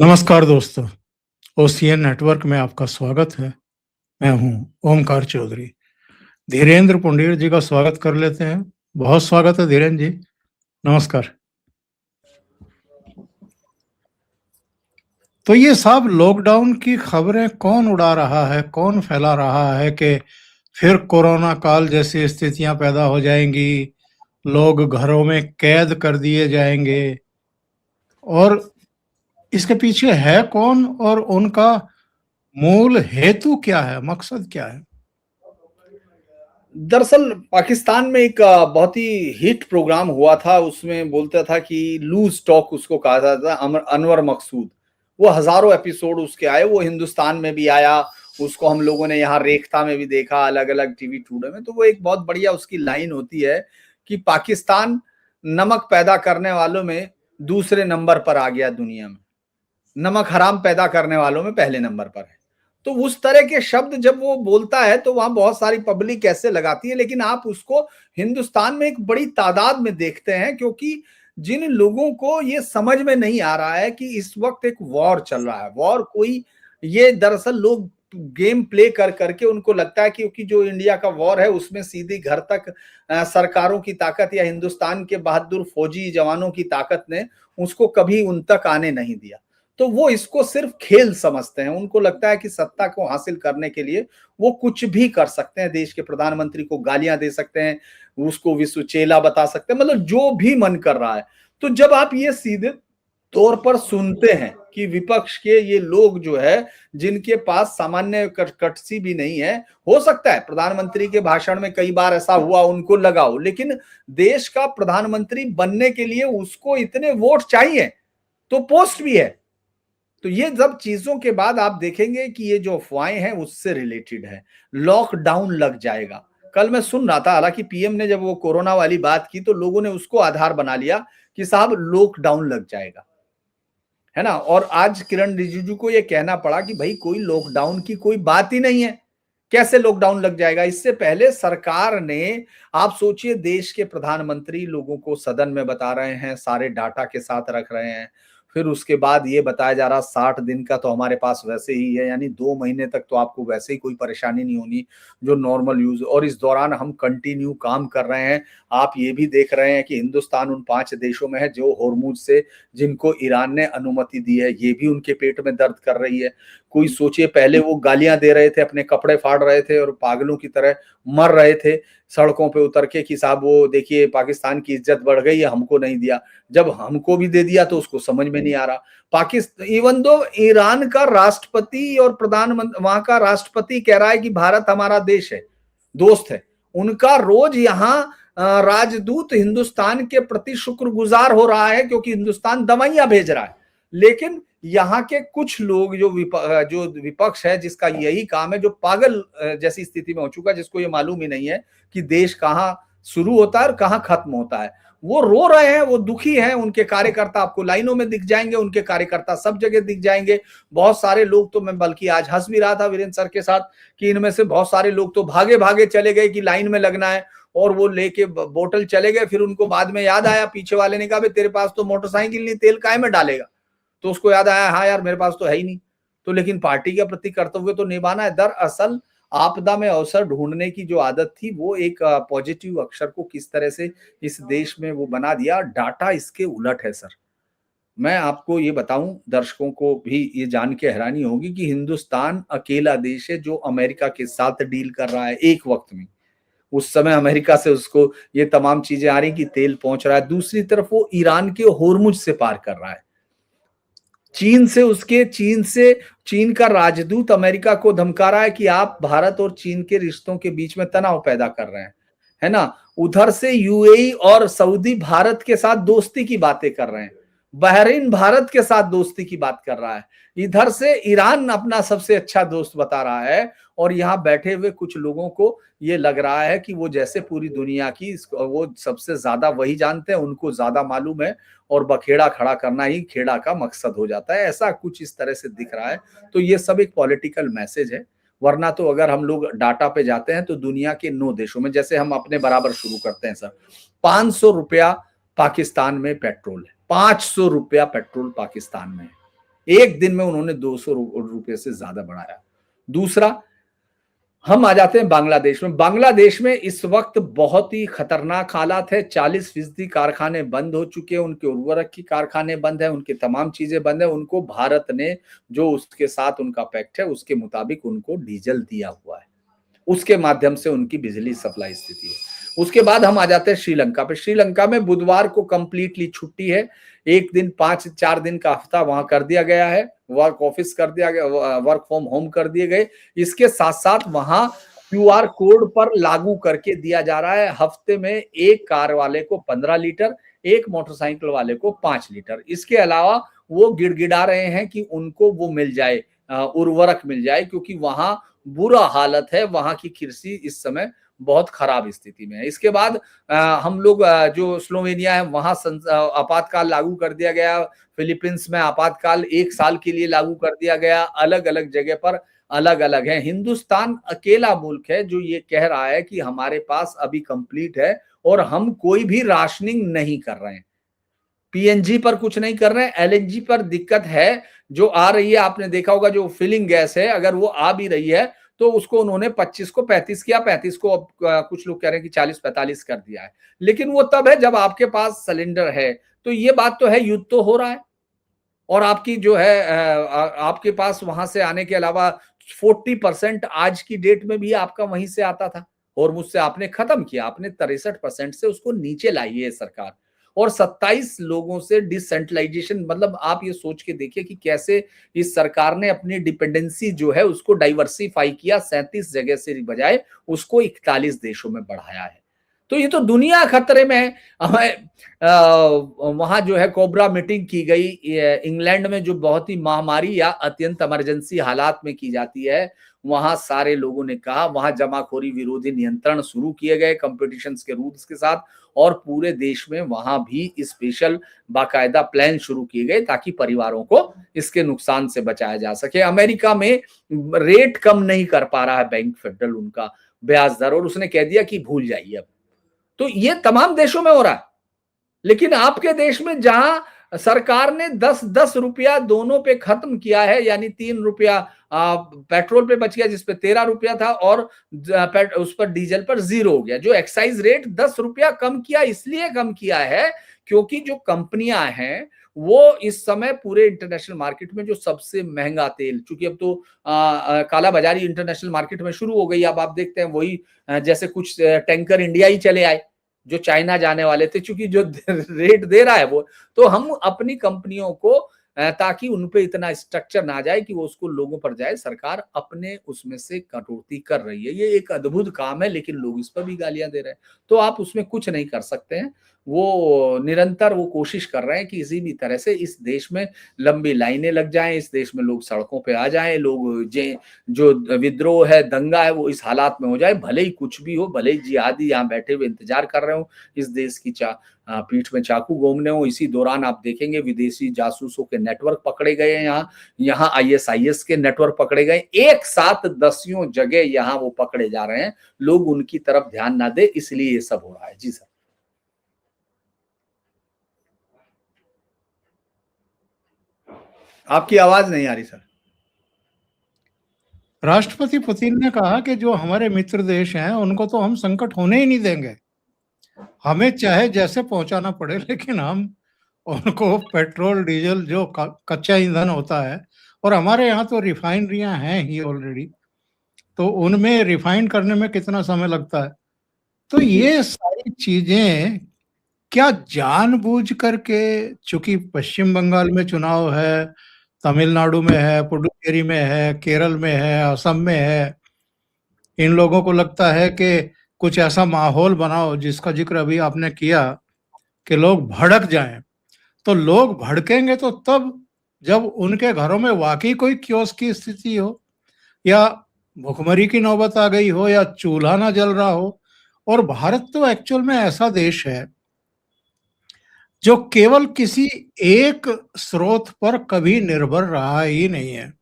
नमस्कार दोस्तों, OCN network में आपका स्वागत है। मैं हूँ ओमकार चौधरी। धीरेन्द्र पुंडीर जी का स्वागत कर लेते हैं। बहुत स्वागत है धीरेन्द्र जी, नमस्कार। तो ये सब लॉकडाउन की खबरें कौन उड़ा रहा है, कौन फैला रहा है कि फिर कोरोना काल जैसी स्थितियां पैदा हो जाएंगी, लोग घरों में कैद कर दिए जाएंगे और इसके पीछे है कौन और उनका मूल हेतु क्या है, मकसद क्या है? दरअसल पाकिस्तान में एक बहुत ही हिट प्रोग्राम हुआ था। उसमें बोलता था कि लूज टॉक उसको कहा जाता था। अनवर मकसूद, वो हजारों एपिसोड उसके आए, वो हिंदुस्तान में भी आया, उसको हम लोगों ने यहाँ रेखता में भी देखा, अलग अलग टीवी टूडे में। तो वो एक बहुत बढ़िया उसकी लाइन होती है कि पाकिस्तान नमक पैदा करने वालों में दूसरे नंबर पर आ गया दुनिया में, नमक हराम पैदा करने वालों में पहले नंबर पर है। तो उस तरह के शब्द जब वो बोलता है तो वहां बहुत सारी पब्लिक कैसे लगाती है, लेकिन आप उसको हिंदुस्तान में एक बड़ी तादाद में देखते हैं, क्योंकि जिन लोगों को ये समझ में नहीं आ रहा है कि इस वक्त एक वॉर चल रहा है, वॉर कोई, ये दरअसल लोग गेम प्ले कर करके उनको लगता है क्योंकि जो इंडिया का वॉर है उसमें सीधी घर तक सरकारों की ताकत या हिंदुस्तान के बहादुर फौजी जवानों की ताकत ने उसको कभी उन तक आने नहीं दिया। तो वो इसको सिर्फ खेल समझते हैं। उनको लगता है कि सत्ता को हासिल करने के लिए वो कुछ भी कर सकते हैं, देश के प्रधानमंत्री को गालियां दे सकते हैं, उसको विश्व चेला बता सकते हैं, मतलब जो भी मन कर रहा है। तो जब आप ये सीधे तौर पर सुनते हैं कि विपक्ष के ये लोग जो है, जिनके पास सामान्य कटसी भी नहीं है, हो सकता है प्रधानमंत्री के भाषण में कई बार ऐसा हुआ उनको लगाओ, लेकिन देश का प्रधानमंत्री बनने के लिए उसको इतने वोट चाहिए, तो पोस्ट भी है। तो ये सब चीजों के बाद आप देखेंगे कि ये जो अफवाहें हैं उससे रिलेटेड है। लॉकडाउन लग जाएगा। कल मैं सुन रहा था, हालांकि पीएम ने जब वो कोरोना वाली बात की तो लोगों ने उसको आधार बना लिया कि साहब लॉकडाउन लग जाएगा, है ना। और आज किरण रिजिजू को ये कहना पड़ा कि भाई कोई लॉकडाउन की कोई बात ही नहीं है, कैसे लॉकडाउन लग जाएगा। इससे पहले सरकार ने, आप सोचिए, देश के प्रधानमंत्री लोगों को सदन में बता रहे हैं, सारे डाटा के साथ रख रहे हैं, फिर उसके बाद ये बताया जा रहा 60 दिन का तो हमारे पास वैसे ही है, यानी 2 महीने तक तो आपको वैसे ही कोई परेशानी नहीं होनी जो नॉर्मल यूज। और इस दौरान हम कंटिन्यू काम कर रहे हैं। आप ये भी देख रहे हैं कि हिंदुस्तान उन 5 देशों में है जो होर्मुज से, जिनको ईरान ने अनुमति दी है, ये भी उनके पेट में दर्द कर रही है। कोई सोचिए, पहले वो गालियां दे रहे थे, अपने कपड़े फाड़ रहे थे और पागलों की तरह मर रहे थे सड़कों पे उतर के कि साहब वो देखिए पाकिस्तान की इज्जत बढ़ गई है, हमको नहीं दिया। जब हमको भी दे दिया तो उसको समझ में नहीं आ रहा। पाकिस्तान, इवन दो ईरान का राष्ट्रपति और प्रधानमंत्री, वहां का राष्ट्रपति कह रहा है कि भारत हमारा देश है, दोस्त है, उनका रोज यहाँ राजदूत हिंदुस्तान के प्रति शुक्रगुजार हो रहा है क्योंकि हिंदुस्तान दवाइयां भेज रहा है। लेकिन यहाँ के कुछ लोग जो विपक्ष है, जिसका यही काम है, जो पागल जैसी स्थिति में हो चुका है, जिसको ये मालूम ही नहीं है कि देश कहाँ शुरू होता है और कहाँ खत्म होता है, वो रो रहे हैं, वो दुखी हैं। उनके कार्यकर्ता आपको लाइनों में दिख जाएंगे, उनके कार्यकर्ता सब जगह दिख जाएंगे। बहुत सारे लोग तो, मैं बल्कि आज हंस भी रहा था वीरेंद्र सर के साथ कि इनमें से बहुत सारे लोग तो भागे भागे चले गए कि लाइन में लगना है, और वो लेके बोतल चले गए। फिर उनको बाद में याद आया, पीछे वाले ने कहा तेरे पास तो मोटरसाइकिल नहीं, तेल काहे में डालेगा। तो उसको याद आया, हाँ यार मेरे पास तो है ही नहीं। तो लेकिन पार्टी के प्रति कर्तव्य तो निभाना है। दरअसल आपदा में अवसर ढूंढने की जो आदत थी, वो एक पॉजिटिव अक्षर को किस तरह से इस देश में वो बना दिया। डाटा इसके उलट है सर। मैं आपको ये बताऊं, दर्शकों को भी ये जान के हैरानी होगी कि हिंदुस्तान अकेला देश है जो अमेरिका के साथ डील कर रहा है एक वक्त में। उस समय अमेरिका से उसको ये तमाम चीजें आ रही कि तेल पहुंच रहा है, दूसरी तरफ वो ईरान के होर्मुज से पार कर रहा है। चीन का राजदूत अमेरिका को धमका रहा है कि आप भारत और चीन के रिश्तों के बीच में तनाव पैदा कर रहे हैं, है ना। उधर से यूएई और सऊदी भारत के साथ दोस्ती की बातें कर रहे हैं, बहरीन भारत के साथ दोस्ती की बात कर रहा है, इधर से ईरान अपना सबसे अच्छा दोस्त बता रहा है। और यहाँ बैठे हुए कुछ लोगों को ये लग रहा है कि वो जैसे पूरी दुनिया की वो सबसे ज्यादा वही जानते हैं, उनको ज्यादा मालूम है, और बखेड़ा खड़ा करना ही खेड़ा का मकसद हो जाता है। ऐसा कुछ इस तरह से दिख रहा है। तो ये सब एक पॉलिटिकल मैसेज है। वरना तो अगर हम लोग डाटा पे जाते हैं तो दुनिया के 9 देशों में, जैसे हम अपने बराबर शुरू करते हैं सर, 500 रुपया पाकिस्तान में पेट्रोल है, 500 रुपया पेट्रोल पाकिस्तान में है। एक दिन में उन्होंने 200 रुपए से ज्यादा बढ़ाया। दूसरा, हम आ जाते हैं बांग्लादेश में। बांग्लादेश में इस वक्त बहुत ही खतरनाक हालात है। 40% कारखाने बंद हो चुके हैं, उनके उर्वरक की कारखाने बंद है, उनकी तमाम चीजें बंद है। उनको भारत ने जो उसके साथ उनका पैक्ट है उसके मुताबिक उनको डीजल दिया हुआ है, उसके माध्यम से उनकी बिजली सप्लाई स्थिति है। उसके बाद हम आ जाते हैं श्रीलंका पे। श्रीलंका में बुधवार को कंप्लीटली छुट्टी है, एक दिन 4 दिन का हफ्ता वहां कर दिया गया है, वर्क ऑफिस कर दिया गया, वर्क फ्रॉम होम कर दिए गए। इसके साथ साथ वहां क्यूआर कोड पर लागू करके दिया जा रहा है, हफ्ते में एक कार वाले को 15 लीटर, एक मोटरसाइकिल वाले को 5 लीटर। इसके अलावा वो गिड़गिड़ा रहे हैं कि उनको वो मिल जाए, उर्वरक मिल जाए, क्योंकि वहां बुरा हालत है, वहां की कृषि इस समय बहुत खराब स्थिति में है। इसके बाद हम लोग जो स्लोवेनिया है वहां आपातकाल लागू कर दिया गया। फिलीपींस में आपातकाल 1 साल के लिए लागू कर दिया गया। अलग अलग जगह पर अलग अलग है। हिंदुस्तान अकेला मुल्क है जो ये कह रहा है कि हमारे पास अभी कंप्लीट है और हम कोई भी राशनिंग नहीं कर रहे हैं। पीएनजी पर कुछ नहीं कर रहे हैं। एलएनजी पर दिक्कत है, जो आ रही है, आपने देखा होगा, जो फिलिंग गैस है, अगर वो आ भी रही है तो उसको उन्होंने 25 को 35 किया, 35 को अब कुछ लोग कह रहे हैं कि 40-45 कर दिया है। लेकिन वो तब है जब आपके पास सिलेंडर है। तो ये बात तो है, युद्ध तो हो रहा है और आपकी जो है आपके पास वहां से आने के अलावा 40% आज की डेट में भी आपका वहीं से आता था और मुझसे आपने खत्म किया, आपने 63% से उसको नीचे लाई है सरकार। और 27 लोगों से डिसेंट्रलाइजेशन, मतलब आप ये सोच के देखिए कि कैसे इस सरकार ने अपनी डिपेंडेंसी जो है उसको डाइवर्सिफाई किया। 37 जगह से बजाय उसको 41 देशों में बढ़ाया है। तो ये तो दुनिया खतरे में है। वहां जो है कोबरा मीटिंग की गई इंग्लैंड में, जो बहुत ही महामारी या अत्यंत इमरजेंसी हालात में की जाती है। वहां सारे लोगों ने कहा, वहां जमाखोरी विरोधी नियंत्रण शुरू किए गए कंपटीशन के रूल्स के साथ, और पूरे देश में वहां भी स्पेशल बाकायदा प्लान शुरू किए गए ताकि परिवारों को इसके नुकसान से बचाया जा सके। अमेरिका में रेट कम नहीं कर पा रहा है बैंक फेडरल उनका ब्याज दर, और उसने कह दिया कि भूल जाइए अब। तो ये तमाम देशों में हो रहा है। लेकिन आपके देश में जहां सरकार ने 10-10 रुपया दोनों पे खत्म किया है, यानी 3 रुपया पेट्रोल पे बच गया जिसपे 13 रुपया था, और उस पर डीजल पर 0 हो गया। जो एक्साइज रेट 10 रुपया कम किया, इसलिए कम किया है क्योंकि जो कंपनियां हैं वो इस समय पूरे इंटरनेशनल मार्केट में जो सबसे महंगा तेल, चूंकि अब तो काला बाजारी इंटरनेशनल मार्केट में शुरू हो गई। अब आप देखते हैं वही जैसे कुछ टैंकर इंडिया ही चले आए जो चाइना जाने वाले थे, चूंकि जो रेट दे रहा है वो, तो हम अपनी कंपनियों को ताकि उनपे इतना स्ट्रक्चर ना जाए कि वो उसको लोगों पर जाए, सरकार अपने उसमें से कटौती कर रही है। ये एक अद्भुत काम है, लेकिन लोग इस पर भी गालियां दे रहे हैं, तो आप उसमें कुछ नहीं कर सकते हैं। वो निरंतर वो कोशिश कर रहे हैं कि किसी भी तरह से इस देश में लंबी लाइनें लग जाएं, इस देश में लोग सड़कों पे आ जाएं, लोग जो विद्रोह है, दंगा है, वो इस हालात में हो जाए, भले ही कुछ भी हो, भले ही जिहादी यहाँ बैठे हुए इंतजार कर रहे हो, इस देश की पीठ में चाकू घूमने हो। इसी दौरान आप देखेंगे विदेशी जासूसों के नेटवर्क पकड़े गए हैं, यहाँ आईएसआईएस के नेटवर्क पकड़े गए, एक साथ दसियों जगह यहाँ वो पकड़े जा रहे हैं। लोग उनकी तरफ ध्यान ना दे, इसलिए ये सब हो रहा है। जी सर। आपकी आवाज नहीं आ रही सर। राष्ट्रपति पुतिन ने कहा कि जो हमारे मित्र देश हैं उनको तो हम संकट होने ही नहीं देंगे, हमें चाहे जैसे पहुंचाना पड़े, लेकिन हम उनको पेट्रोल डीजल जो कच्चा ईंधन होता है, और हमारे यहाँ तो रिफाइनरियां हैं ही ऑलरेडी, तो उनमें रिफाइन करने में कितना समय लगता है। तो ये सारी चीजें क्या जानबूझ करके, चूंकि पश्चिम बंगाल में चुनाव है, तमिलनाडु में है, पुडुचेरी में है, केरल में है, असम में है, इन लोगों को लगता है कि कुछ ऐसा माहौल बनाओ जिसका जिक्र अभी आपने किया कि लोग भड़क जाएं। तो लोग भड़केंगे तो तब जब उनके घरों में वाकई कोई कियोस्क की स्थिति हो, या भुखमरी की नौबत आ गई हो, या चूल्हा ना जल रहा हो। और भारत तो एक्चुअल में ऐसा देश है जो केवल किसी एक स्रोत पर कभी निर्भर रहा ही नहीं है।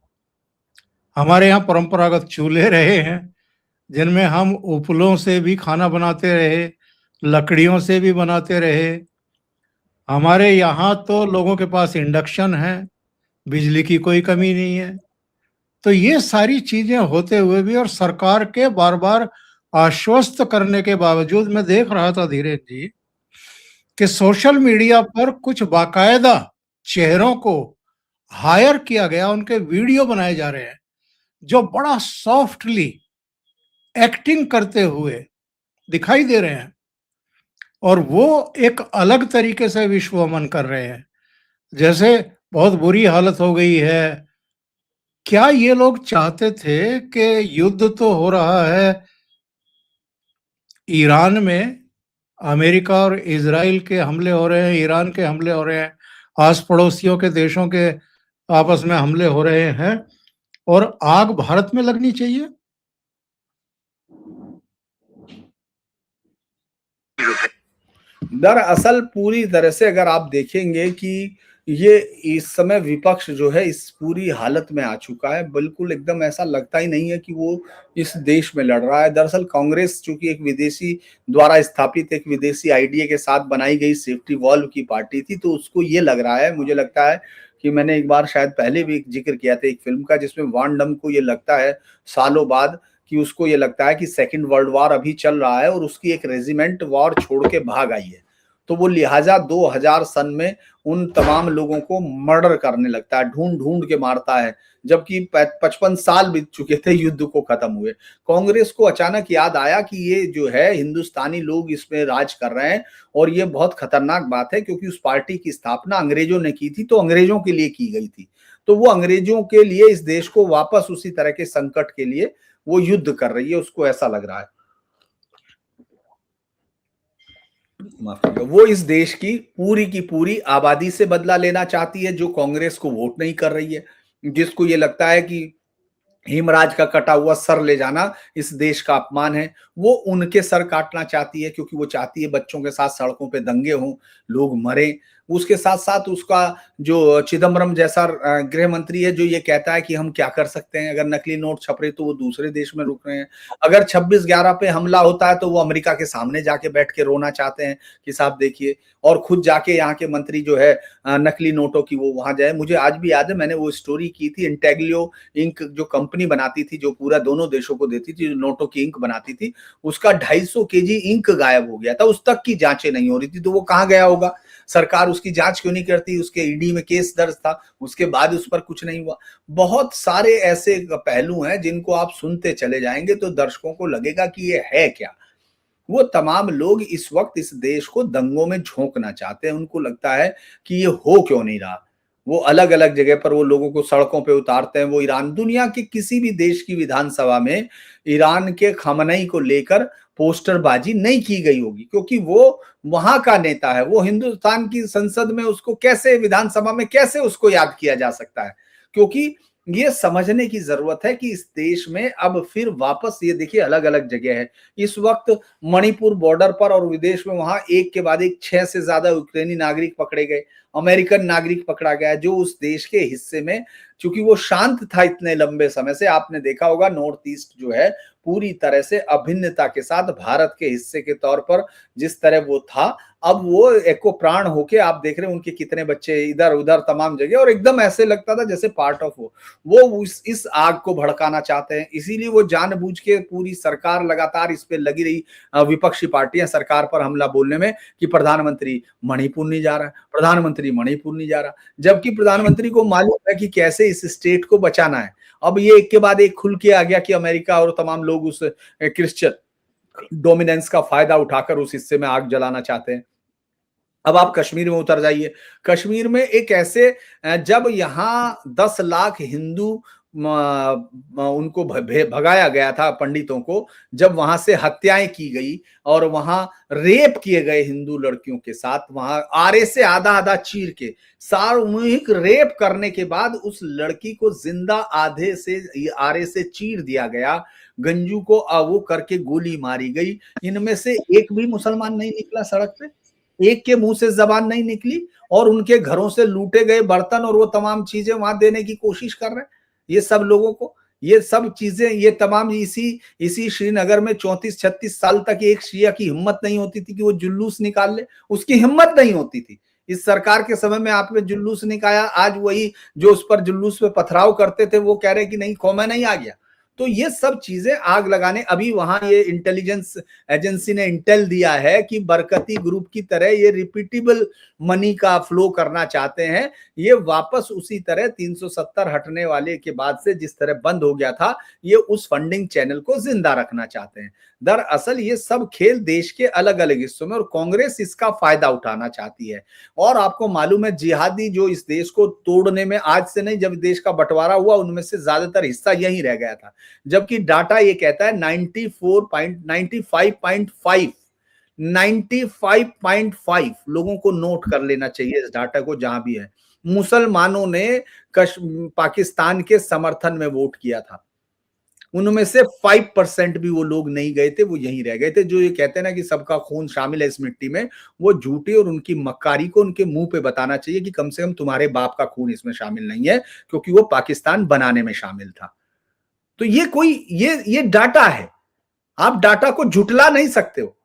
हमारे यहाँ परंपरागत चूल्हे रहे हैं जिनमें हम उपलों से भी खाना बनाते रहे, लकड़ियों से भी बनाते रहे। हमारे यहाँ तो लोगों के पास इंडक्शन है बिजली की कोई कमी नहीं है। तो ये सारी चीजें होते हुए भी और सरकार के बार-बार आश्वस्त करने के बावजूद मैं देख रहा था धीरेन जी कि सोशल मीडिया पर कुछ बाकायदा चेहरों को हायर किया गया, उनके वीडियो बनाए जा रहे हैं, जो बड़ा सॉफ्टली एक्टिंग करते हुए दिखाई दे रहे हैं और वो एक अलग तरीके से विश्वमन कर रहे हैं। जैसे बहुत बुरी हालत हो गई है। क्या ये लोग चाहते थे कि युद्ध तो हो रहा है ईरान में, अमेरिका और इज़राइल के हमले हो रहे हैं, ईरान के हमले हो रहे हैं, आस-पड़ोसियों के देशों के आपस में हमले हो रहे हैं और आग भारत में लगनी चाहिए? दरअसल पूरी तरह से अगर आप देखेंगे कि ये इस समय विपक्ष जो है इस पूरी हालत में आ चुका है, बिल्कुल एकदम ऐसा लगता ही नहीं है कि वो इस देश में लड़ रहा है। दरअसल कांग्रेस चूँकि एक विदेशी द्वारा स्थापित एक विदेशी आइडिया के साथ बनाई गई सेफ्टी वॉल्व की पार्टी थी, तो उसको ये लग रहा है, मुझे लगता है कि मैंने एक बार शायद पहले भी ज़िक्र किया था एक फ़िल्म का जिसमें वान डम को ये लगता है सालों बाद कि उसको ये लगता है कि सेकंड वर्ल्ड वॉर अभी चल रहा है और उसकी एक रेजिमेंट वॉर छोड़ के भाग आई है। तो वो लिहाजा 2000 सन में उन तमाम लोगों को मर्डर करने लगता है, ढूंढ-ढूंढ के मारता है, जबकि 55 साल बीत चुके थे युद्ध को खत्म हुए। कांग्रेस को अचानक याद आया कि ये जो है हिंदुस्तानी लोग इसमें राज कर रहे हैं और ये बहुत खतरनाक बात है क्योंकि उस पार्टी की स्थापना अंग्रेजों ने की थी, तो अंग्रेजों के लिए की गई थी। तो वो अंग्रेजों के लिए इस देश को वापस उसी तरह के संकट के लिए वो युद्ध कर रही है, उसको ऐसा लग रहा है। माफ कीजिएगा, वो इस देश की पूरी आबादी से बदला लेना चाहती है जो कांग्रेस को वोट नहीं कर रही है, जिसको ये लगता है कि हिमराज का कटा हुआ सर ले जाना इस देश का अपमान है। वो उनके सर काटना चाहती है क्योंकि वो चाहती है बच्चों के साथ सड़कों पे दंगे हों, लोग मरें। उसके साथ-साथ उसका जो चिदंबरम जैसा गृह मंत्री है जो ये कहता है कि हम क्या कर सकते हैं, अगर नकली नोट छप रहे तो वो दूसरे देश में रुक रहे हैं। अगर 26/11 पे हमला होता है तो वो अमेरिका के सामने जाके बैठ के रोना चाहते हैं कि साहब देखिए, और खुद जाके यहाँ के मंत्री जो है नकली नोटों की वो वहाँ जाए। मुझे आज भी याद है मैंने वो स्टोरी की थी इंटेग्लियो इंक जो कंपनी बनाती थी जो पूरा दोनों देशों को देती थी, जो नोटों की इंक बनाती थी, उसका 250 केजी इंक गायब हो गया था, उस तक की जांचें नहीं हो रही थी, तो वो कहाँ गया होगा? सरकार उसकी जांच क्यों नहीं करती? उसके ईडी में केस दर्ज था, उसके बाद उस पर कुछ नहीं हुआ। बहुत सारे ऐसे पहलू हैं जिनको आप सुनते चले जाएंगे तो दर्शकों को लगेगा कि ये है क्या। वो तमाम लोग इस वक्त इस देश को दंगों में झोंकना चाहते हैं, उनको लगता है कि ये हो क्यों नहीं रहा। वो अलग अलग जगह पर वो लोगों को सड़कों पे उतारते हैं। वो ईरान, दुनिया के किसी भी देश की विधानसभा में ईरान के खamenei को लेकर पोस्टरबाजी नहीं की गई होगी क्योंकि वो वहां का नेता है। वो हिंदुस्तान की संसद में उसको कैसे, विधानसभा में कैसे उसको याद किया जा सकता है? क्योंकि ये समझने की जरूरत है कि इस देश में अब फिर वापस, ये देखिए अलग अलग जगह है इस वक्त, मणिपुर बॉर्डर पर और विदेश में, वहां एक के बाद एक 6 से ज्यादा यूक्रेनी नागरिक पकड़े गए, अमेरिकन नागरिक पकड़ा गया जो उस देश के हिस्से में, चूंकि वो शांत था इतने लंबे समय से। आपने देखा होगा नॉर्थ ईस्ट जो है पूरी तरह से अभिन्नता के साथ भारत के हिस्से के तौर पर जिस तरह वो था, अब वो एको प्राण होके आप देख रहे हैं उनके कितने बच्चे इधर उधर तमाम जगह, और एकदम ऐसे लगता था जैसे पार्ट ऑफ वो इस आग को भड़काना चाहते हैं। इसीलिए वो जानबूझ के, पूरी सरकार लगातार इस पे लगी रही, विपक्षी पार्टियां सरकार पर हमला बोलने में कि प्रधानमंत्री मणिपुर नहीं जा रहा, प्रधानमंत्री मणिपुर नहीं जा रहा, जबकि प्रधानमंत्री को मालूम है कि कैसे इस स्टेट को बचाना है। अब ये एक के बाद एक खुल के आ गया कि अमेरिका और तमाम लोग उस क्रिश्चियन डोमिनेंस का फायदा उठाकर उस हिस्से में आग जलाना चाहते हैं। अब आप कश्मीर में उतर जाइए, कश्मीर में एक ऐसे जब यहाँ 10 लाख हिंदू उनको भगाया गया था, पंडितों को जब वहां से हत्याएं की गई और वहां रेप किए गए हिंदू लड़कियों के साथ, वहां आरे से आधा आधा चीर के सामूहिक रेप करने के बाद उस लड़की को जिंदा आधे से आरे से चीर दिया गया, गंजू को वो करके गोली मारी गई। इनमें से एक भी मुसलमान नहीं निकला सड़क पे, एक के मुंह से जबान नहीं निकली, और उनके घरों से लूटे गए बर्तन और वो तमाम चीजें वहां देने की कोशिश कर रहे हैं ये सब लोगों को। ये सब चीजें, ये तमाम इसी श्रीनगर में 34-36 साल तक एक शिया की हिम्मत नहीं होती थी कि वो जुलूस निकाल ले, उसकी हिम्मत नहीं होती थी। इस सरकार के समय में आपने जुलूस निकाला, आज वही जो उस पर जुलूस पे पथराव करते थे वो कह रहे कि नहीं खौमेनी नहीं आ गया। तो ये सब चीजें आग लगाने, अभी वहां ये इंटेलिजेंस एजेंसी ने इंटेल दिया है कि बरकती ग्रुप की तरह ये रिपीटेबल मनी का फ्लो करना चाहते हैं। ये वापस उसी तरह 370 हटने वाले के बाद से जिस तरह बंद हो गया था, ये उस फंडिंग चैनल को जिंदा रखना चाहते हैं। दरअसल ये सब खेल देश के अलग अलग हिस्सों में, और कांग्रेस इसका फायदा उठाना चाहती है। और आपको मालूम है, जिहादी जो इस देश को तोड़ने में, आज से नहीं, जब देश का बंटवारा हुआ उनमें से ज्यादातर हिस्सा यहीं रह गया था, जबकि डाटा ये कहता है 95.5 लोगों को नोट कर लेना चाहिए इस डाटा को, जहां भी है। मुसलमानों ने पाकिस्तान के समर्थन में वोट किया था, उनमें से 5% भी वो लोग नहीं गए थे, वो यहीं रह गए थे। जो ये कहते हैं ना कि सबका खून शामिल है इस मिट्टी में, वो झूठी और उनकी मक्कारी को उनके मुंह पे बताना चाहिए कि कम से कम तुम्हारे बाप का खून इसमें शामिल नहीं है, क्योंकि वो पाकिस्तान बनाने में शामिल था। तो ये कोई ये डाटा है, आप डाटा को झुटला नहीं सकते हो।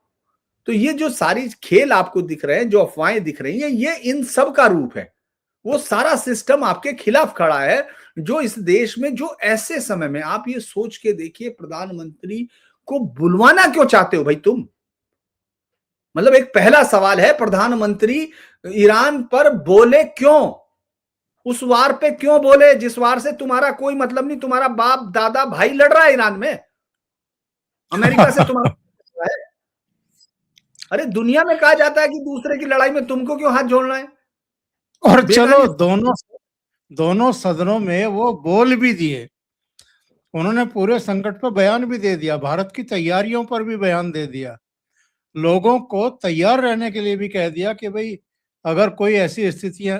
तो ये जो सारी खेल आपको दिख रहे हैं, जो अफवाहें दिख रही हैं, ये इन सब का रूप है। वो सारा सिस्टम आपके खिलाफ खड़ा है, जो इस देश में, जो ऐसे समय में, आप ये सोच के देखिए, प्रधानमंत्री को बुलवाना क्यों चाहते हो भाई तुम? मतलब एक पहला सवाल है, प्रधानमंत्री ईरान पर बोले क्यों? उस वार पे क्यों बोले जिस वार से तुम्हारा कोई मतलब नहीं, तुम्हारा बाप दादा भाई लड़ रहा है ईरान में, अमेरिका से तुम्हारा है। अरे दुनिया में कहा जाता है कि दूसरे की लड़ाई में तुमको क्यों हाथ जोड़ना है? और चलो, दोनों सदनों में वो बोल भी दिए, उन्होंने पूरे संकट पर बयान भी दे दिया, भारत की तैयारियों पर भी बयान दे दिया, लोगों को तैयार रहने के लिए भी कह दिया कि भाई अगर कोई ऐसी स्थितियां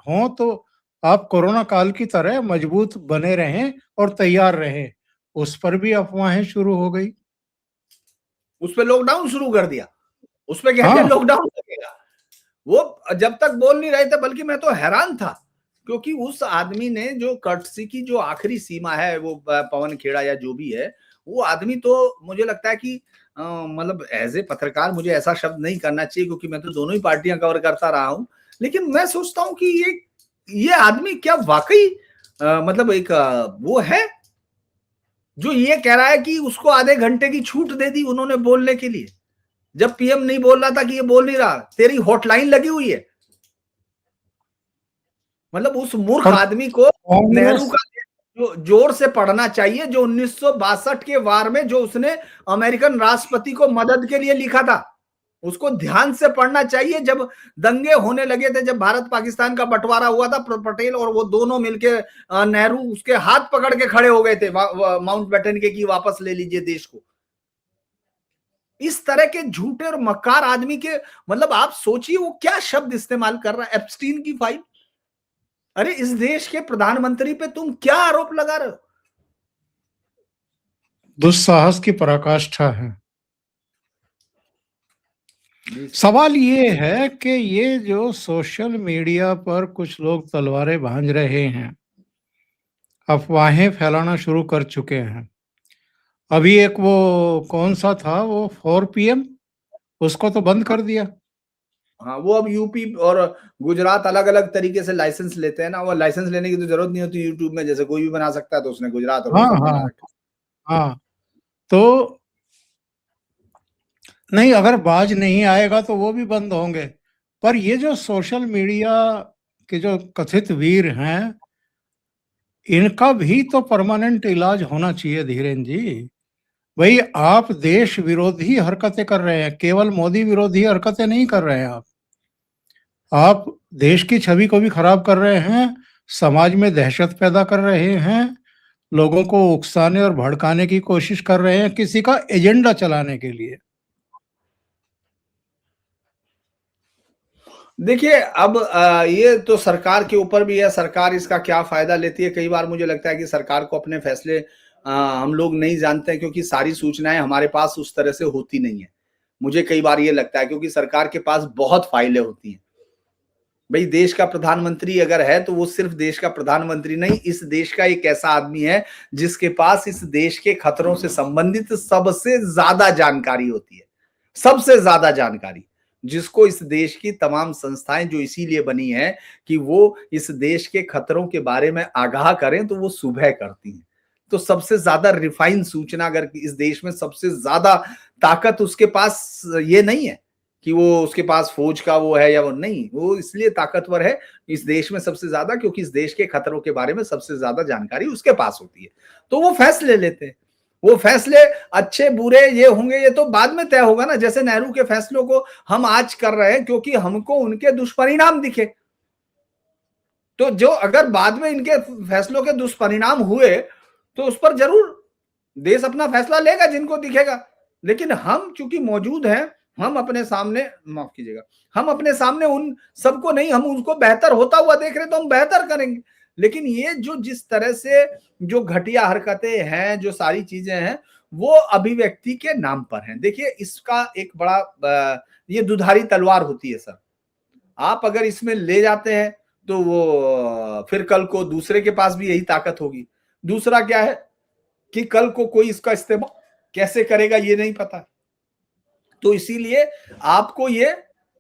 हों तो आप कोरोना काल की तरह मजबूत बने रहें और तैयार रहें। उस पर भी अफवाहें शुरू हो गई, उस पर लॉकडाउन शुरू कर दिया, उस पर कहते हैं लॉकडाउन लगेगा। वो जब तक बोल नहीं रहे थे, बल्कि मैं तो हैरान था, क्योंकि उस आदमी ने जो कर्टसी की जो आखिरी सीमा है, वो पवन खेड़ा या जो भी है, वो आदमी तो मुझे लगता है कि मतलब एज ए पत्रकार मुझे ऐसा शब्द नहीं करना चाहिए, क्योंकि मैं तो दोनों ही पार्टियां कवर करता रहा हूं, लेकिन मैं सोचता हूं कि ये आदमी क्या वाकई मतलब एक वो है जो ये कह रहा है कि उसको आधे घंटे की छूट दे दी उन्होंने बोलने के लिए, जब पीएम नहीं बोल रहा था कि ये बोल नहीं रहा, तेरी हॉटलाइन लगी हुई है। मतलब उस मूर्ख आदमी को नेहरू का जो जोर से पढ़ना चाहिए, जो 1962 के वार में जो उसने अमेरिकन राष्ट्रपति को मदद के लिए लिखा था, उसको ध्यान से पढ़ना चाहिए। जब दंगे होने लगे थे, जब भारत पाकिस्तान का बंटवारा हुआ था, पटेल और वो दोनों मिलके, नेहरू उसके हाथ पकड़ के खड़े हो गए थे माउंट बैटन के, कि वापस ले लीजिए देश को। इस तरह के झूठे और मक्कार आदमी के, मतलब आप सोचिए वो क्या शब्द इस्तेमाल कर रहा है, एप्स्टीन की फाइल। अरे इस देश के प्रधानमंत्री पे तुम क्या आरोप लगा रहे हो? दुस्साहस की पराकाष्ठा है। सवाल ये है कि ये जो सोशल मीडिया पर कुछ लोग तलवारें भांज रहे हैं, अफवाहें फैलाना शुरू कर चुके हैं। अभी एक वो कौन सा था, वो 4 PM, उसको तो बंद कर दिया। हाँ, वो अब यूपी और गुजरात अलग अलग तरीके से लाइसेंस लेते हैं ना, वो लाइसेंस लेने की तो जरूरत नहीं होती यूट्यूब में, जैसे कोई भी बना सकता है, तो उसने गुजरात और हाँ बना हाँ रखा। हाँ, तो नहीं, अगर बाज नहीं आएगा तो वो भी बंद होंगे। पर ये जो सोशल मीडिया के जो कथित वीर हैं, इनका भी तो परमानेंट इलाज होना चाहिए धीरेन्द्र जी। भाई आप देश विरोधी हरकतें कर रहे हैं, केवल मोदी विरोधी हरकतें नहीं कर रहे हैं आप देश की छवि को भी खराब कर रहे हैं, समाज में दहशत पैदा कर रहे हैं, लोगों को उकसाने और भड़काने की कोशिश कर रहे हैं किसी का एजेंडा चलाने के लिए। देखिए अब ये तो सरकार के ऊपर भी है, सरकार इसका क्या फायदा लेती है। कई बार मुझे लगता है कि सरकार को अपने फैसले हम लोग नहीं जानते हैं, क्योंकि सारी सूचनाएं हमारे पास उस तरह से होती नहीं है। मुझे कई बार ये लगता है, क्योंकि सरकार के पास बहुत फाइलें होती हैं। भाई देश का प्रधानमंत्री अगर है तो वो सिर्फ देश का प्रधानमंत्री नहीं, इस देश का एक ऐसा आदमी है जिसके पास इस देश के खतरों से संबंधित सबसे ज्यादा जानकारी होती है, सबसे ज्यादा जानकारी। जिसको इस देश की तमाम संस्थाएं जो इसीलिए बनी हैं कि वो इस देश के खतरों के बारे में आगाह करें, तो वो सुबह करती हैं। तो सबसे ज्यादा रिफाइन सूचना अगर इस देश में सबसे ज्यादा ताकत उसके पास ये नहीं है कि वो उसके पास फौज का वो है या वो नहीं, वो इसलिए ताकतवर है इस देश में सबसे ज्यादा क्योंकि इस देश के खतरों के बारे में सबसे ज्यादा जानकारी उसके पास होती है। तो वो फैसले लेते हैं। वो फैसले अच्छे बुरे ये होंगे, ये तो बाद में तय होगा ना। जैसे नेहरू के फैसलों को हम आज कर रहे हैं क्योंकि हमको उनके दुष्परिणाम दिखे। तो जो अगर बाद में इनके फैसलों के दुष्परिणाम हुए तो उस पर जरूर देश अपना फैसला लेगा जिनको दिखेगा। लेकिन हम चूंकि मौजूद हैं, हम अपने सामने, माफ कीजिएगा, हम अपने सामने उन सबको नहीं, हम उनको बेहतर होता हुआ देख रहे तो हम बेहतर करेंगे। लेकिन ये जो जिस तरह से जो घटिया हरकतें हैं, जो सारी चीजें हैं, वो अभिव्यक्ति के नाम पर हैं। देखिए इसका एक बड़ा ये दुधारी तलवार होती है सर। आप अगर इसमें ले जाते हैं तो वो फिर कल को दूसरे के पास भी यही ताकत होगी। दूसरा क्या है कि कल को कोई इसका इस्तेमाल कैसे करेगा ये नहीं पता। तो इसीलिए आपको ये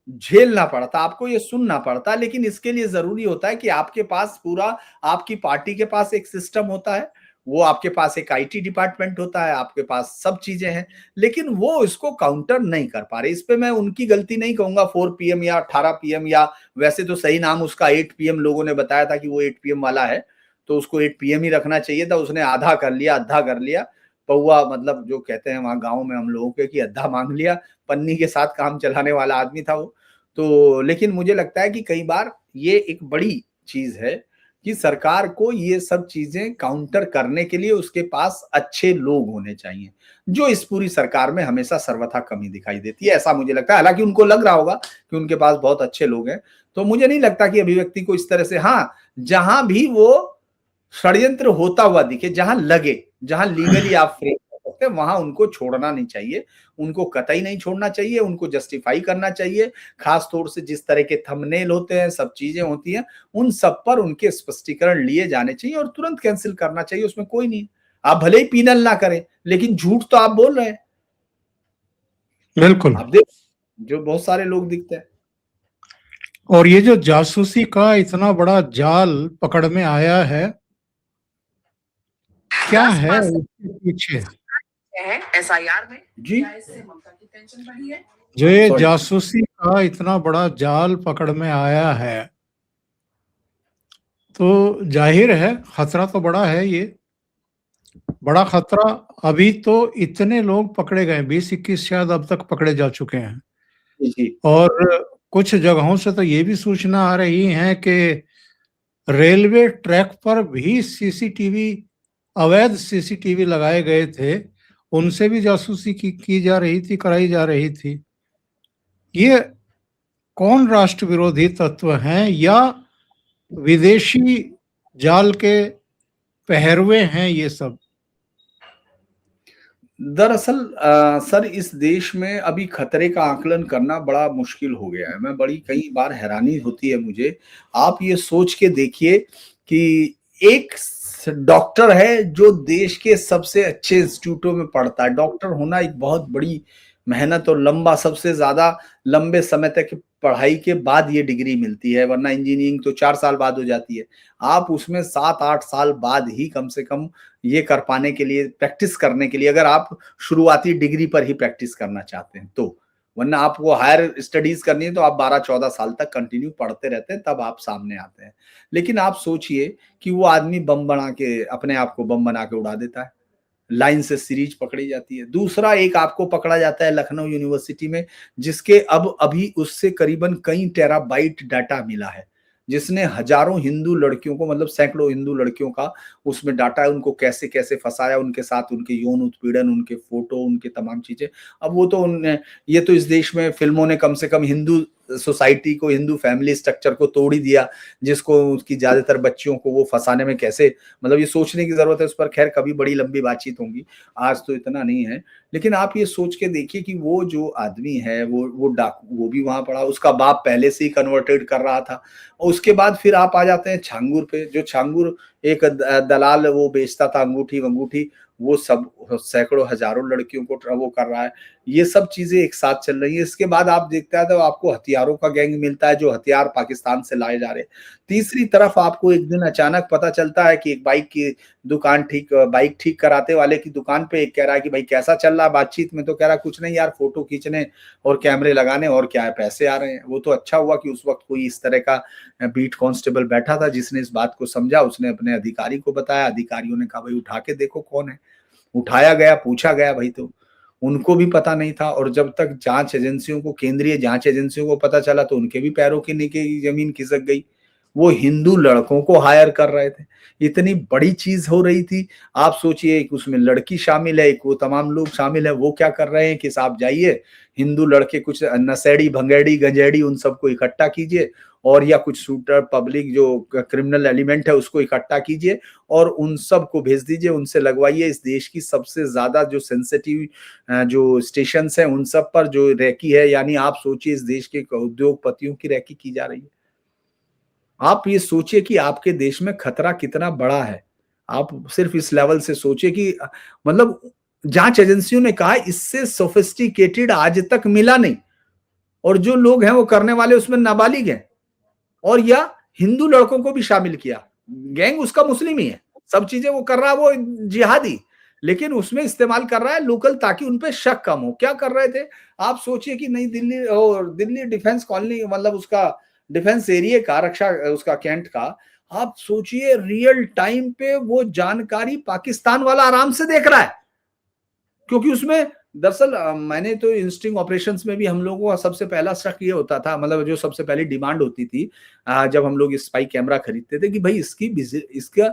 झेलना पड़ता, आपको ये सुनना पड़ता। लेकिन इसके लिए जरूरी होता है कि आपके पास पूरा, आपकी पार्टी के पास एक सिस्टम होता है, वो आपके पास एक आईटी डिपार्टमेंट होता है, आपके पास सब चीजें हैं, लेकिन वो इसको काउंटर नहीं कर पा रहे। इस पे मैं उनकी गलती नहीं कहूंगा, 4 PM या 18 PM, या वैसे तो सही नाम उसका 8 PM लोगों ने बताया था कि वो 8 PM वाला है, तो उसको 8 PM ही रखना चाहिए था। उसने आधा कर लिया, अद्धा कर लिया, पौआ, मतलब जो कहते हैं वहां गाँव में हम लोगों के कि अद्धा मांग लिया, पन्नी के साथ काम चलाने वाला आदमी था वो। तो लेकिन मुझे लगता है कि कई बार ये एक बड़ी चीज है कि सरकार को ये सब चीजें काउंटर करने के लिए उसके पास अच्छे लोग होने चाहिए, जो इस पूरी सरकार में हमेशा सर्वथा कमी दिखाई देती है, ऐसा मुझे लगता है। हालांकि उनको लग रहा होगा कि उनके पास बहुत अच्छे लोग हैं, तो मुझे नहीं लगता कि अभिव्यक्ति को इस तरह से, हाँ, जहां भी वो षड्यंत्र होता हुआ दिखे, जहां लगे, जहां लीगली आप फ्रेम कर सकते हैं, वहां उनको छोड़ना नहीं चाहिए। उनको कतई नहीं छोड़ना चाहिए, उनको जस्टिफाई करना चाहिए। खास तौर से जिस तरह के थंबनेल होते हैं, सब चीजें होती हैं, उन सब पर उनके स्पष्टीकरण लिए जाने चाहिए और तुरंत कैंसिल करना चाहिए। उसमें कोई नहीं, आप भले ही पीनल ना करें, लेकिन झूठ तो आप बोल रहे हैं। बिल्कुल। आप देख, जो बहुत सारे लोग दिखते हैं। और ये जो जासूसी का इतना बड़ा जाल पकड़ में आया है, क्या है इसके पीछे? है एसआईआर में जी, क्या इससे ममता की टेंशन बढ़ी है? जो ये Sorry. जासूसी का इतना बड़ा जाल पकड़ में आया है, तो जाहिर है खतरा तो बड़ा है। ये बड़ा खतरा। अभी तो इतने लोग पकड़े गए, 20-21 शायद अब तक पकड़े जा चुके हैं। जी, और कुछ जगहों से तो ये भी सूचना आ रही है कि रेलवे ट्रैक पर भी सीसीटीवी, अवैध सीसीटीवी लगाए गए थे, उनसे भी जासूसी की जा रही थी, कराई जा रही थी। ये कौन राष्ट्र विरोधी तत्व हैं या विदेशी जाल के पहरवे हैं ये सब? दरअसल सर, इस देश में अभी खतरे का आकलन करना बड़ा मुश्किल हो गया है। मैं बड़ी कई बार हैरानी होती है मुझे। आप ये सोच के देखिए कि एक डॉक्टर है जो देश के सबसे अच्छे इंस्टीट्यूटों में पढ़ता है। डॉक्टर होना एक बहुत बड़ी मेहनत और लंबा, सबसे ज्यादा लंबे समय तक की पढ़ाई के बाद ये डिग्री मिलती है, वरना इंजीनियरिंग तो 4 साल बाद हो जाती है। आप उसमें 7-8 साल बाद ही कम से कम ये कर पाने के लिए, प्रैक्टिस करने के लिए, अगर आप शुरुआती डिग्री पर ही प्रैक्टिस करना चाहते हैं तो, वरना आपको हायर स्टडीज करनी है तो आप 12-14 साल तक कंटिन्यू पढ़ते रहते हैं, तब आप सामने आते हैं। लेकिन आप सोचिए कि वो आदमी बम बना के, अपने आप को बम बना के उड़ा देता है, लाइन से सीरीज पकड़ी जाती है। दूसरा एक आपको पकड़ा जाता है लखनऊ यूनिवर्सिटी में, जिसके अब अभी उससे करीबन कई टेराबाइट डाटा मिला है, जिसने हजारों हिंदू लड़कियों को, मतलब सैकड़ों हिंदू लड़कियों का उसमें डाटा है, उनको कैसे कैसे फंसाया, उनके साथ उनके यौन उत्पीड़न, उनके फोटो, उनके तमाम चीजें। अब वो तो ये तो इस देश में फिल्मों ने कम से कम हिंदू सोसाइटी को, हिंदू फैमिली स्ट्रक्चर को तोड़ ही दिया, जिसको उसकी ज्यादातर बच्चियों को वो फंसाने में कैसे, मतलब ये सोचने की जरूरत है। उस पर खैर कभी बड़ी लंबी बातचीत होगी, आज तो इतना नहीं है। लेकिन आप ये सोच के देखिए कि वो जो आदमी है, वो डाकू, वो भी वहां पड़ा, उसका बाप पहले से ही कन्वर्टेड कर रहा था। और उसके बाद फिर आप आ जाते हैं छांगुर पे, जो छांगुर एक दलाल वो बेचता था अंगूठी वंगूठी, वो सब सैकड़ों हजारों लड़कियों को वो कर रहा है। ये सब चीजें एक साथ चल रही है। इसके बाद आप देखते हैं तो आपको हथियारों का गैंग मिलता है, जो हथियार पाकिस्तान से लाए जा रहे हैं। तीसरी तरफ आपको एक दिन अचानक पता चलता है कि एक बाइक ठीक कराते वाले की दुकान पे एक कह रहा है कि भाई कैसा चल रहा है बातचीत में, तो कह रहा है कुछ नहीं यार, फोटो खींचने और कैमरे लगाने, और क्या है, पैसे आ रहे हैं। वो तो अच्छा हुआ कि उस वक्त कोई इस तरह का बीट कांस्टेबल बैठा था जिसने इस बात को समझा, उसने अपने अधिकारी को बताया, अधिकारियों ने कहा भाई उठा के देखो कौन है। उठाया गया, पूछा गया, भाई तो उनको भी पता नहीं था। और जब तक जांच एजेंसियों को, केंद्रीय जांच एजेंसियों को पता चला तो उनके भी पैरों के नीचे की जमीन खिसक गई। वो हिंदू लड़कों को हायर कर रहे थे। इतनी बड़ी चीज हो रही थी। आप सोचिए कि उसमें लड़की शामिल है, एक वो तमाम लोग शामिल है। वो क्या कर रहे हैं कि साहब जाइए, हिंदू लड़के कुछ नशेड़ी भंगेड़ी गंजेड़ी उन सबको इकट्ठा कीजिए, और या कुछ शूटर पब्लिक जो क्रिमिनल एलिमेंट है उसको इकट्ठा कीजिए और उन सब को भेज दीजिए, उनसे लगवाइए। इस देश की सबसे ज्यादा जो सेंसिटिव जो स्टेशंस हैं उन सब पर जो रैकी है, यानी आप सोचिए इस देश के उद्योगपतियों की रैकी की जा रही है। आप ये सोचिए कि आपके देश में खतरा कितना बड़ा है। आप सिर्फ इस लेवल से सोचिए कि मतलब जांच एजेंसियों ने कहा इससे सोफिस्टिकेटेड आज तक मिला नहीं, और जो लोग हैं वो करने वाले उसमें नाबालिग हैं, और या हिंदू लड़कों को भी शामिल किया। गैंग उसका मुस्लिम ही है, सब चीजें वो कर रहा है, वो जिहादी, लेकिन उसमें इस्तेमाल कर रहा है लोकल ताकि उनपे शक कम हो। क्या कर रहे थे आप सोचिए कि नई दिल्ली और दिल्ली डिफेंस कॉलोनी, मतलब उसका डिफेंस एरिया का रक्षा, उसका कैंट का, आप सोचिए रियल टाइम पे वो जानकारी पाकिस्तान वाला आराम से देख रहा है। क्योंकि उसमें दरअसल मैंने तो इंस्टिंग ऑपरेशंस में भी हम लोगों का सबसे पहला शक ये होता था, मतलब जो सबसे पहली डिमांड होती थी जब हम लोग स्पाई कैमरा खरीदते थे कि भाई इसका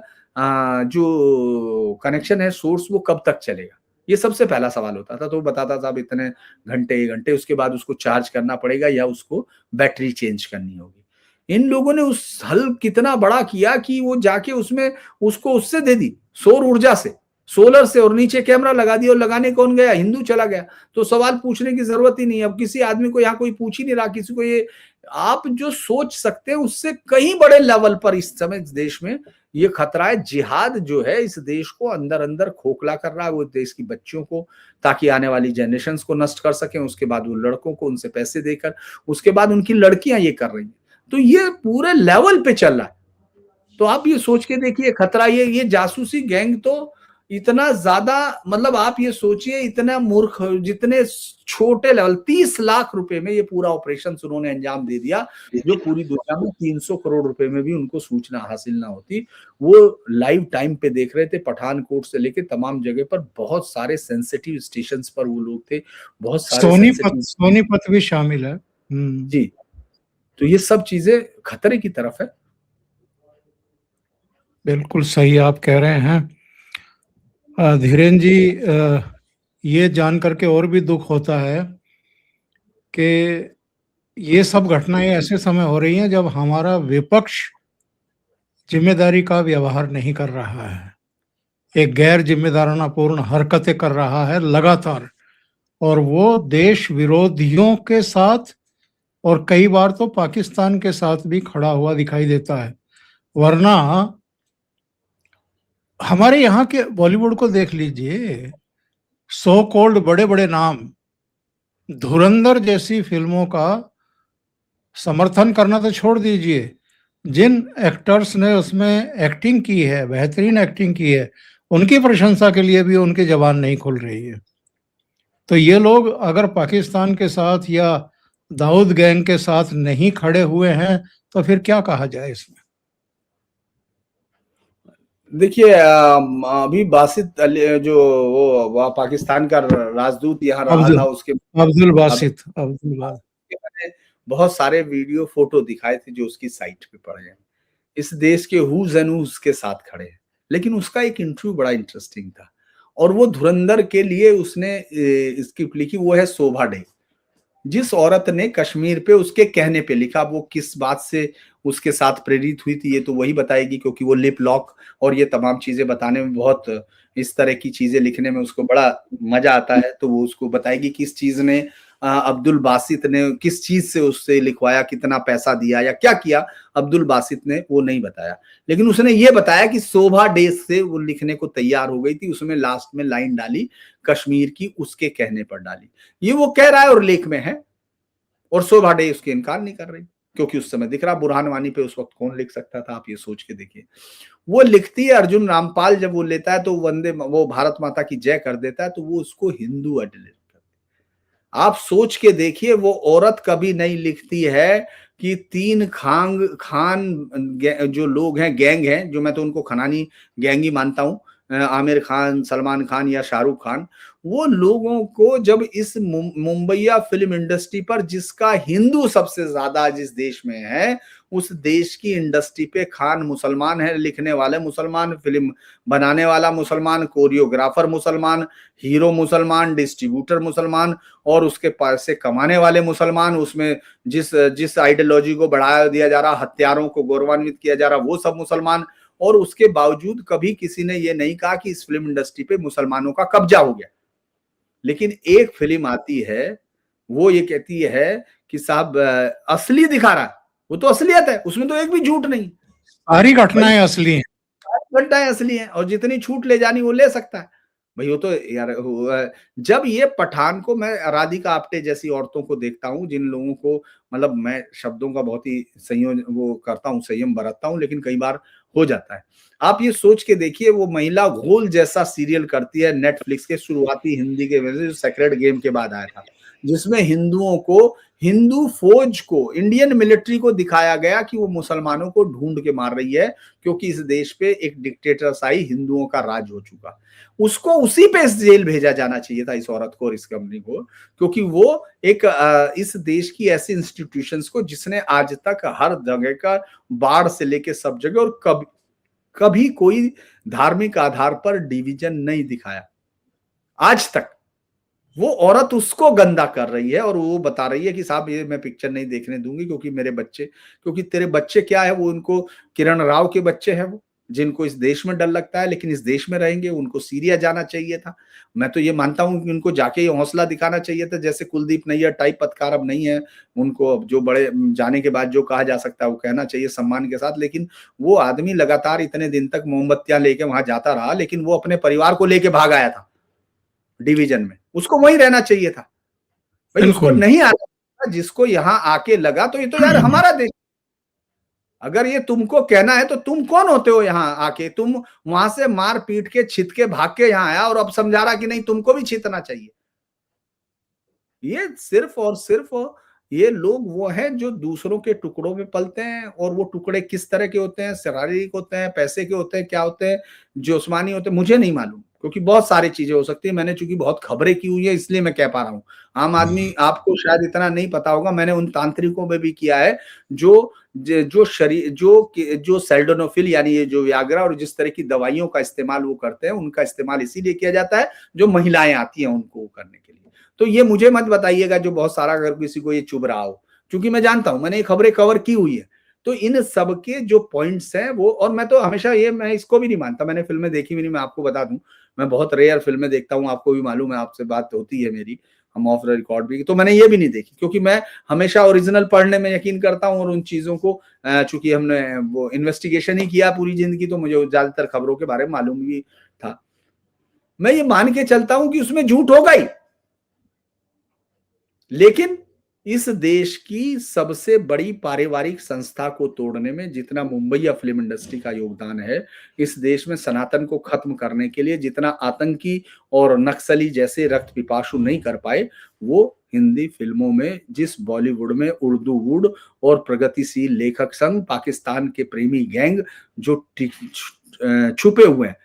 जो कनेक्शन है सोर्स वो कब तक चलेगा, ये सबसे पहला सवाल होता था। तो वो बताता था अब इतने घंटे, उसके बाद उसको चार्ज करना पड़ेगा या उसको बैटरी चेंज करनी होगी। इन लोगों ने उस हल कितना बड़ा किया कि वो जाके उसमें उसको उससे दे दी, सौर ऊर्जा से, सोलर से, और नीचे कैमरा लगा दिया। और लगाने कौन गया? हिंदू चला गया। तो सवाल पूछने की जरूरत ही नहीं। अब किसी आदमी को यहाँ कोई पूछ ही नहीं रहा किसी को। ये आप जो सोच सकते हैं उससे कहीं बड़े लेवल पर इस समय इस देश में ये खतरा है। जिहाद जो है इस देश को अंदर अंदर खोखला कर रहा है, वो देश की बच्चियों को, ताकि आने वाली जनरेशन को नष्ट कर सके। उसके बाद वो लड़कों को उनसे पैसे देकर, उसके बाद उनकी लड़कियां ये कर रही हैं। तो ये पूरे लेवल पे चल रहा है। तो आप ये सोच के देखिए खतरा, ये जासूसी गैंग तो इतना ज्यादा, मतलब आप ये सोचिए इतना मूर्ख, जितने छोटे लेवल 30 लाख रुपए में ये पूरा ऑपरेशन उन्होंने अंजाम दे दिया, जो पूरी दुनिया में 300 करोड़ रुपए में भी उनको सूचना हासिल ना होती। वो लाइव टाइम पे देख रहे थे, पठानकोट से लेके तमाम जगह पर बहुत सारे सेंसिटिव स्टेशंस पर वो लोग थे, बहुत सारे सोनीपत भी शामिल है। जी, तो ये सब चीजें खतरे की तरफ है। बिल्कुल सही आप कह रहे हैं धीरेन जी। ये जान करके और भी दुख होता है कि ये सब घटनाएं ऐसे समय हो रही हैं जब हमारा विपक्ष जिम्मेदारी का व्यवहार नहीं कर रहा है, एक गैर जिम्मेदारानापूर्ण हरकतें कर रहा है लगातार, और वो देश विरोधियों के साथ और कई बार तो पाकिस्तान के साथ भी खड़ा हुआ दिखाई देता है। वरना हमारे यहाँ के बॉलीवुड को देख लीजिए, सो कॉल्ड बड़े बड़े नाम धुरंधर जैसी फिल्मों का समर्थन करना तो छोड़ दीजिए, जिन एक्टर्स ने उसमें एक्टिंग की है, बेहतरीन एक्टिंग की है, उनकी प्रशंसा के लिए भी उनकी जबान नहीं खुल रही है। तो ये लोग अगर पाकिस्तान के साथ या दाऊद गैंग के साथ नहीं खड़े हुए हैं तो फिर क्या कहा जाए इसमें? देखिए अभी बासित जो वो पाकिस्तान का राजदूत यहाँ रहा था, उसके अब्दुल बासित मैंने बहुत सारे वीडियो फोटो दिखाए थे जो उसकी साइट पे पड़े हैं। इस देश के हुज एंड हुज के साथ खड़े हैं। लेकिन उसका एक इंटरव्यू बड़ा इंटरेस्टिंग था, और वो धुरंधर के लिए उसने स्क्रिप्ट लिखी, वो है शोभा डे। जिस औरत ने कश्मीर पे उसके कहने पे लिखा, वो किस बात से उसके साथ प्रेरित हुई थी ये तो वही बताएगी, क्योंकि वो लिप लॉक और ये तमाम चीजें बताने में बहुत, इस तरह की चीजें लिखने में उसको बड़ा मजा आता है। तो वो उसको बताएगी किस चीज ने अब्दुल बासित ने किस चीज से उससे लिखवाया, कितना पैसा दिया या क्या किया, अब्दुल बासित ने वो नहीं बताया। लेकिन उसने ये बताया कि शोभा डेज से वो लिखने को तैयार हो गई थी, उसमें लास्ट में लाइन डाली कश्मीर की, उसके कहने पर डाली। ये वो कह रहा है और लेख में है, और शोभा डे उसके इनकार नहीं कर रही, क्योंकि उस समय दिख रहा बुरहान वानी पे उस वक्त कौन लिख सकता था, आप ये सोच के देखिए। वो लिखती है, अर्जुन रामपाल जब वो लेता है तो वो भारत माता की जय कर देता है, तो वो उसको हिंदू एडलिट कर। आप सोच के देखिए, वो औरत कभी नहीं लिखती है कि 3 खान जो लोग हैं, गैंग हैं, जो मैं तो उनको खनानी गैंग ही मानता हूं, आमिर खान, सलमान खान या शाहरुख खान, वो लोगों को जब इस मुंबईया फिल्म इंडस्ट्री पर, जिसका हिंदू सबसे ज्यादा जिस देश में है, उस देश की इंडस्ट्री पे खान मुसलमान है, लिखने वाले मुसलमान, फिल्म बनाने वाला मुसलमान, कोरियोग्राफर मुसलमान, हीरो मुसलमान, डिस्ट्रीब्यूटर मुसलमान, और उसके पैसे कमाने वाले मुसलमान, उसमें जिस जिस आइडियोलॉजी को बढ़ाया दिया जा रहा, हत्यारों को गौरवान्वित किया जा रहा, वो सब मुसलमान। और उसके बावजूद कभी किसी ने ये नहीं कहा कि इस फिल्म इंडस्ट्री पे मुसलमानों का कब्जा हो गया। लेकिन एक फिल्म आती है, वो ये कहती है कि साहब असली दिखा रहा है, वो तो असलियत है, उसमें तो एक भी झूठ नहीं सारी भाई, घटनाएं असली हैं। घटनाएं असली हैं, और जितनी छूट ले जानी वो ले सकता है भाई। वो तो यार, जब ये पठान को, मैं राधिका आप्टे जैसी औरतों को देखता हूँ, जिन लोगों को, मतलब मैं शब्दों का बहुत ही संयोजन वो करता हूँ, संयम बरतता हूँ, लेकिन कई बार हो जाता है। आप ये सोच के देखिए, वो महिला घोल जैसा सीरियल करती है नेटफ्लिक्स के शुरुआती हिंदी के वजह से, जो सेक्रेड गेम के बाद आया था, जिसमें हिंदुओं को, हिंदू फौज को, इंडियन मिलिट्री को दिखाया गया कि वो मुसलमानों को ढूंढ के मार रही है, क्योंकि इस देश पे एक डिक्टेटरशाही हिंदुओं का राज हो चुका। उसको उसी पे जेल भेजा जाना चाहिए था, इस औरत को और इस कंपनी को, क्योंकि वो एक इस देश की ऐसी इंस्टीट्यूशंस को, जिसने आज तक हर जगह का, बाढ़ से लेके सब जगह, और कभी कभी कोई धार्मिक आधार पर डिवीजन नहीं दिखाया आज तक, वो औरत उसको गंदा कर रही है, और वो बता रही है कि साहब ये मैं पिक्चर नहीं देखने दूंगी, क्योंकि मेरे बच्चे, क्योंकि तेरे बच्चे क्या है, वो उनको किरण राव के बच्चे हैं, वो जिनको इस देश में डर लगता है, लेकिन इस देश में रहेंगे, उनको सीरिया जाना चाहिए था। मैं तो ये मानता हूं कि उनको जाके ये हौसला दिखाना चाहिए था, जैसे कुलदीप नैयर टाइप पत्रकार अब नहीं है, उनको अब जो बड़े जाने के बाद जो कहा जा सकता है वो कहना चाहिए सम्मान के साथ। लेकिन वो आदमी लगातार इतने दिन तक मोमबत्तियां लेके वहां जाता रहा, लेकिन वो अपने परिवार को लेके भाग आया था डिवीजन में, उसको वहीं रहना चाहिए था भाई, उसको बिल्कुल। नहीं आता, जिसको यहाँ आके लगा, तो ये तो यार हमारा देश, अगर ये तुमको कहना है तो तुम कौन होते हो यहाँ आके, तुम वहां से मार पीट के छित के भाग के यहाँ आया, और अब समझा रहा कि नहीं तुमको भी छितना चाहिए। ये सिर्फ और सिर्फ ये लोग वो हैं जो दूसरों के टुकड़ों में पलते हैं, और वो टुकड़े किस तरह के होते हैं, शारीरिक होते हैं, पैसे के होते हैं, क्या होते हैं, जिस्मानी होते हैं, मुझे नहीं मालूम, क्योंकि बहुत सारी चीजें हो सकती है। मैंने चूंकि बहुत खबरें की हुई है, इसलिए मैं कह पा रहा हूँ। आम आदमी, आपको शायद इतना नहीं पता होगा, मैंने उन तांत्रिकों में भी किया है जो शरीर जो सेल्डोनोफिल, यानी ये जो व्याग्रा और जिस तरह की दवाइयों का इस्तेमाल वो करते हैं, उनका इस्तेमाल इसीलिए किया जाता है, जो महिलाएं आती हैं उनको करने के लिए। तो ये मुझे मत बताइएगा जो बहुत सारा, अगर किसी को ये चुभ रहा हो, क्योंकि मैं जानता हूं, मैंने ये खबरें कवर की हुई है। तो इन सब के जो पॉइंट्स हैं वो, और मैं तो हमेशा ये, मैं इसको भी नहीं मानता, मैंने फिल्में देखी भी नहीं, मैं आपको बता दूं, मैं बहुत रेयर फिल्में देखता हूं, आपको भी मालूम है, आपसे बात होती है मेरी, हम ऑफ द रिकॉर्ड भी, तो मैंने ये भी नहीं देखी, क्योंकि मैं हमेशा ओरिजिनल पढ़ने में यकीन करता हूं, और उन चीजों को, चूंकि हमने वो इन्वेस्टिगेशन ही किया पूरी जिंदगी, तो मुझे ज्यादातर खबरों के बारे में मालूम भी था। मैं ये मान के चलता हूं कि उसमें झूठ होगा ही, लेकिन इस देश की सबसे बड़ी पारिवारिक संस्था को तोड़ने में जितना मुंबई या फिल्म इंडस्ट्री का योगदान है, इस देश में सनातन को खत्म करने के लिए जितना आतंकी और नक्सली जैसे रक्त पिपासु नहीं कर पाए, वो हिंदी फिल्मों में, जिस बॉलीवुड में उर्दू वुड और प्रगतिशील लेखक संघ, पाकिस्तान के प्रेमी गैंग जो छुपे हुए हैं,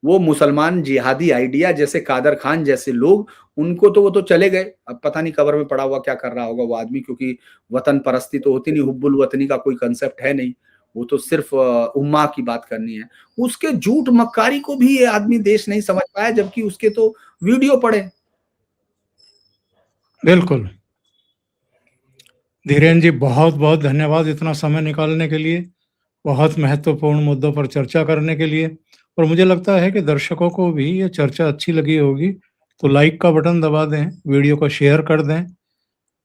वो मुसलमान जिहादी आइडिया जैसे कादर खान जैसे लोग, उनको तो वो तो चले गए, अब पता नहीं कब्र में पड़ा हुआ क्या कर रहा होगा वो आदमी, क्योंकि वतन परस्ती तो होती नहीं, हुब्बुल वतनी का कोई कंसेप्ट है नहीं, वो तो सिर्फ उम्मा की बात करनी है। उसके झूठ मक्कारी को भी ये आदमी देश नहीं समझ पाया, जबकि उसके तो वीडियो पड़े। बिल्कुल। धीरेन जी, बहुत बहुत धन्यवाद इतना समय निकालने के लिए, बहुत महत्वपूर्ण मुद्दों पर चर्चा करने के लिए। और मुझे लगता है कि दर्शकों को भी ये चर्चा अच्छी लगी होगी, तो लाइक का बटन दबा दें, वीडियो को शेयर कर दें,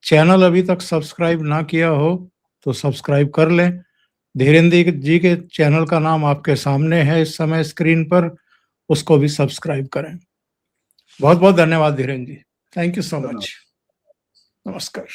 चैनल अभी तक सब्सक्राइब ना किया हो तो सब्सक्राइब कर लें। धीरेन्द्र जी के चैनल का नाम आपके सामने है इस समय स्क्रीन पर, उसको भी सब्सक्राइब करें। बहुत बहुत धन्यवाद धीरेन्द्र जी, थैंक यू सो मच, नमस्कार।